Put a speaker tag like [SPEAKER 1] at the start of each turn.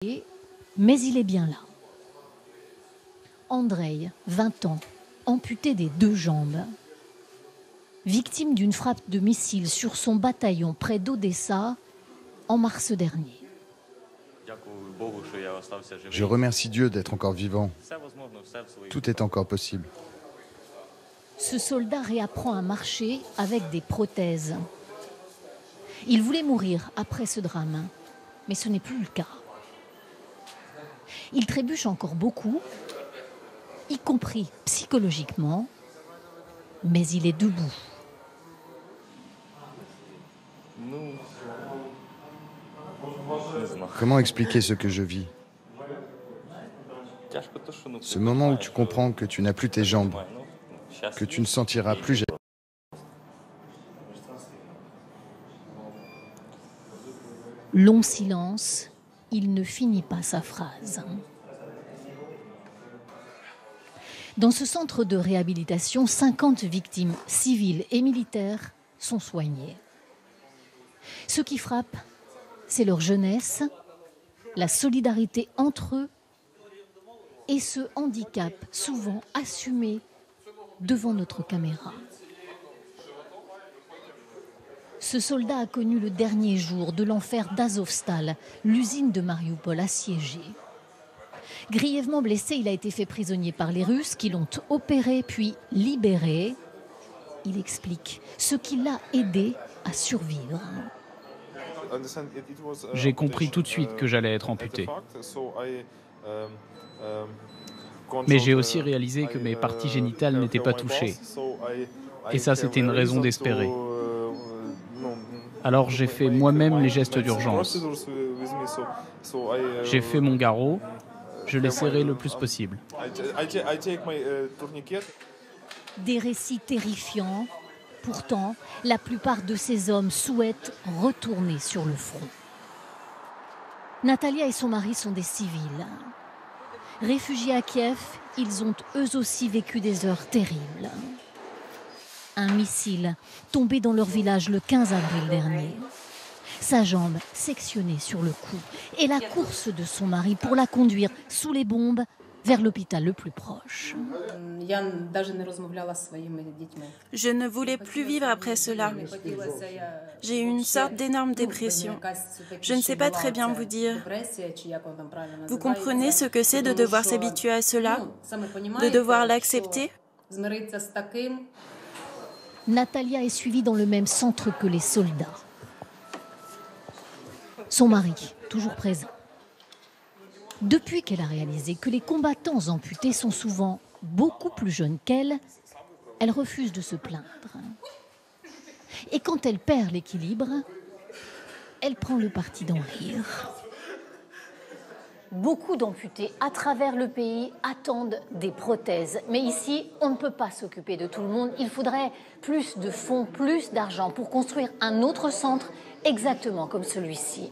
[SPEAKER 1] Mais il est bien là. Andrei, 20 ans, amputé des 2 jambes. Victime d'une frappe de missile sur son bataillon près d'Odessa en mars dernier.
[SPEAKER 2] Je remercie Dieu d'être encore vivant. Tout est encore possible.
[SPEAKER 1] Ce soldat réapprend à marcher avec des prothèses. Il voulait mourir après ce drame, mais ce n'est plus le cas. Il trébuche encore beaucoup, y compris psychologiquement, mais il est debout.
[SPEAKER 2] Comment expliquer ce que je vis? Ce moment où tu comprends que tu n'as plus tes jambes, que tu ne sentiras plus jamais.
[SPEAKER 1] Long silence, il ne finit pas sa phrase. Dans ce centre de réhabilitation, 50 victimes civiles et militaires sont soignées. Ce qui frappe, c'est leur jeunesse, la solidarité entre eux et ce handicap souvent assumé devant notre caméra. Ce soldat a connu le dernier jour de l'enfer d'Azovstal, l'usine de Mariupol assiégée. Grièvement blessé, il a été fait prisonnier par les Russes qui l'ont opéré puis libéré. Il explique ce qui l'a aidé à survivre.
[SPEAKER 3] J'ai compris tout de suite que j'allais être amputé. Mais j'ai aussi réalisé que mes parties génitales n'étaient pas touchées. Et ça, c'était une raison d'espérer. Alors j'ai fait moi-même les gestes d'urgence. J'ai fait mon garrot, je l'ai serré le plus possible.
[SPEAKER 1] Des récits terrifiants. Pourtant, la plupart de ces hommes souhaitent retourner sur le front. Natalia et son mari sont des civils. Réfugiés à Kiev, ils ont eux aussi vécu des heures terribles. Un missile tombé dans leur village le 15 avril dernier. Sa jambe sectionnée sur le cou et la course de son mari pour la conduire sous les bombes vers l'hôpital le plus proche.
[SPEAKER 4] Je ne voulais plus vivre après cela. J'ai eu une sorte d'énorme dépression. Je ne sais pas très bien vous dire. Vous comprenez ce que c'est de devoir s'habituer à cela, de devoir l'accepter?
[SPEAKER 1] Natalia est suivie dans le même centre que les soldats. Son mari, toujours présent. Depuis qu'elle a réalisé que les combattants amputés sont souvent beaucoup plus jeunes qu'elle, elle refuse de se plaindre. Et quand elle perd l'équilibre, elle prend le parti d'en rire. Beaucoup d'amputés à travers le pays attendent des prothèses. Mais ici, on ne peut pas s'occuper de tout le monde. Il faudrait plus de fonds, plus d'argent pour construire un autre centre exactement comme celui-ci.